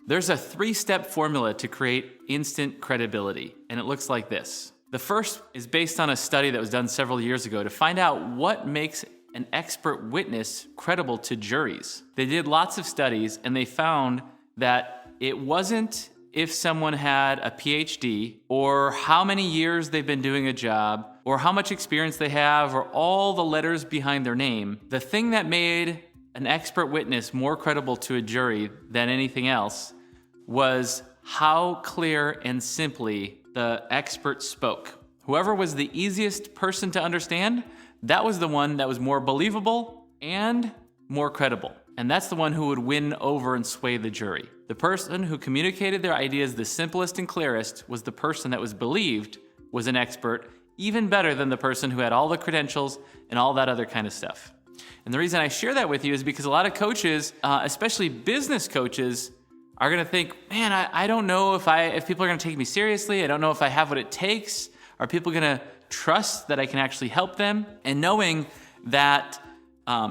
There's a 3-step formula to create instant credibility, and it looks like this. The first is based on a study that was done several years ago to find out what makes an expert witness credible to juries. They did lots of studies, and they found that it wasn't if someone had a PhD or how many years they've been doing a job or how much experience they have or all the letters behind their name. The thing that made an expert witness more credible to a jury than anything else was how clear and simply the expert spoke. Whoever was the easiest person to understand, that was the one that was more believable and more credible. And that's the one who would win over and sway the jury. The person who communicated their ideas the simplest and clearest was the person that was believed was an expert, even better than the person who had all the credentials and all that other kind of stuff. And the reason I share that with you is because a lot of coaches, especially business coaches, are gonna think, man, I don't know if people are gonna take me seriously. I don't know if I have what it takes. Are people gonna trust that I can actually help them? And knowing that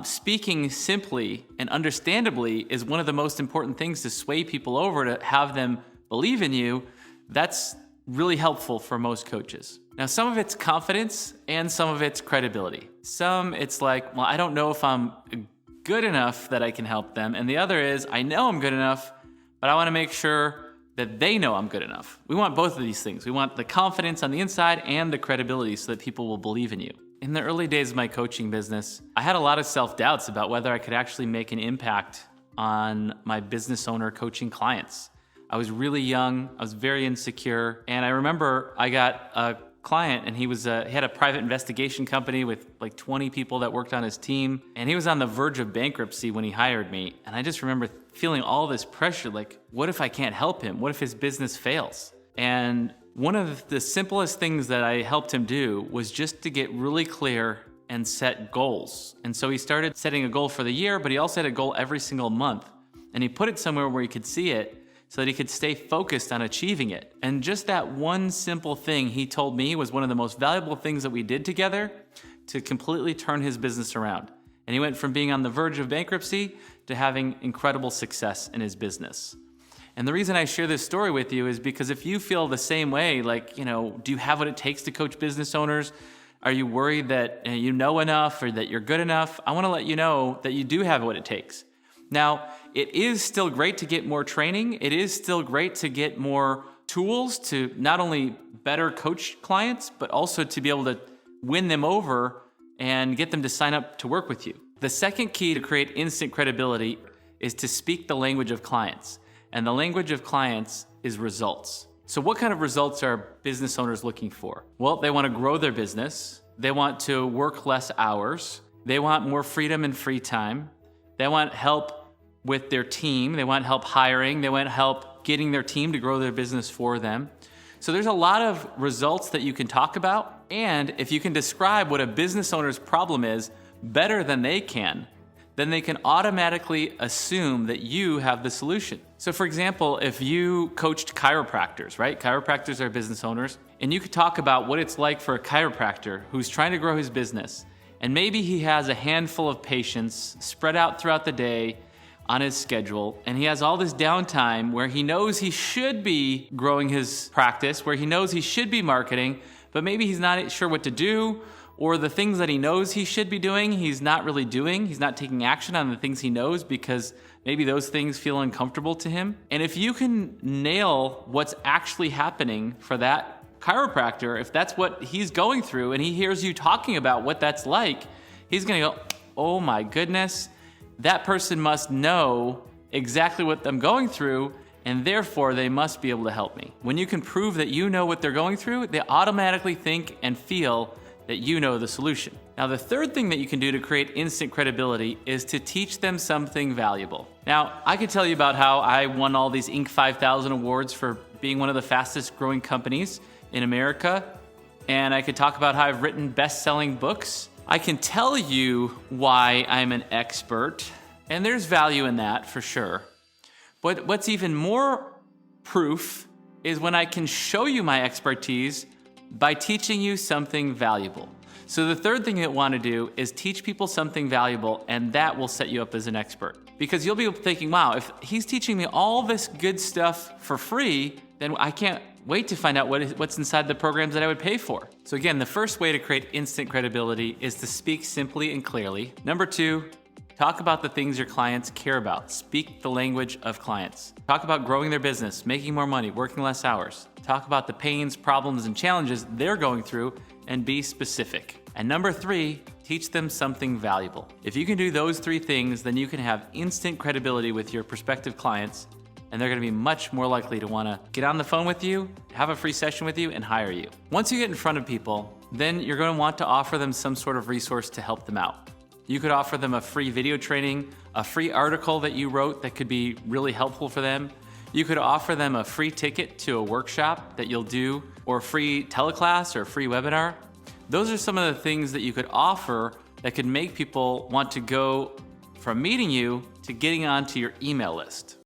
speaking simply and understandably is one of the most important things to sway people over, to have them believe in you, that's really helpful for most coaches. Now, some of it's confidence and some of it's credibility. Some it's like, well, I don't know if I'm good enough that I can help them. And the other is, I know I'm good enough, but I wanna make sure that they know I'm good enough. We want both of these things. We want the confidence on the inside and the credibility so that people will believe in you. In the early days of my coaching business, I had a lot of self-doubts about whether I could actually make an impact on my business owner coaching clients. I was really young, I was very insecure, and I remember I got a client and he had a private investigation company with like 20 people that worked on his team, and he was on the verge of bankruptcy when he hired me. And I just remember feeling all this pressure, like, what if I can't help him? What if his business fails? And one of the simplest things that I helped him do was just to get really clear and set goals. And so he started setting a goal for the year, but he also had a goal every single month. And he put it somewhere where he could see it so that he could stay focused on achieving it. And just that one simple thing, he told me, was one of the most valuable things that we did together to completely turn his business around. And he went from being on the verge of bankruptcy to having incredible success in his business. And the reason I share this story with you is because if you feel the same way, like, do you have what it takes to coach business owners? Are you worried that you know enough or that you're good enough? I wanna let you know that you do have what it takes. Now, it is still great to get more training. It is still great to get more tools to not only better coach clients, but also to be able to win them over and get them to sign up to work with you. The second key to create instant credibility is to speak the language of clients. And the language of clients is results. So what kind of results are business owners looking for? Well, they want to grow their business. They want to work less hours. They want more freedom and free time. They want help with their team. They want help hiring. They want help getting their team to grow their business for them. So there's a lot of results that you can talk about. And if you can describe what a business owner's problem is better than they can, then they can automatically assume that you have the solution. So for example, if you coached chiropractors, right? Chiropractors are business owners, and you could talk about what it's like for a chiropractor who's trying to grow his business. And maybe he has a handful of patients spread out throughout the day on his schedule, and he has all this downtime where he knows he should be growing his practice, where he knows he should be marketing, but maybe he's not sure what to do, or the things that he knows he should be doing, he's not really doing. He's not taking action on the things he knows because maybe those things feel uncomfortable to him. And if you can nail what's actually happening for that chiropractor, if that's what he's going through and he hears you talking about what that's like, he's gonna go, oh my goodness, that person must know exactly what I'm going through, and therefore they must be able to help me. When you can prove that you know what they're going through, they automatically think and feel that you know the solution. Now, the third thing that you can do to create instant credibility is to teach them something valuable. Now, I could tell you about how I won all these Inc. 5000 awards for being one of the fastest growing companies in America, and I could talk about how I've written best-selling books. I can tell you why I'm an expert, and there's value in that for sure. But what's even more proof is when I can show you my expertise by teaching you something valuable. So the third thing you want to do is teach people something valuable, and that will set you up as an expert. Because you'll be thinking, wow, if he's teaching me all this good stuff for free, then I can't wait to find out what's inside the programs that I would pay for. So again, the first way to create instant credibility is to speak simply and clearly. Number 2, talk about the things your clients care about. Speak the language of clients. Talk about growing their business, making more money, working less hours. Talk about the pains, problems, and challenges they're going through, and be specific. And number 3, teach them something valuable. If you can do those 3 things, then you can have instant credibility with your prospective clients, and they're gonna be much more likely to wanna get on the phone with you, have a free session with you, and hire you. Once you get in front of people, then you're gonna want to offer them some sort of resource to help them out. You could offer them a free video training, a free article that you wrote that could be really helpful for them. You could offer them a free ticket to a workshop that you'll do, or a free teleclass or a free webinar. Those are some of the things that you could offer that could make people want to go from meeting you to getting onto your email list.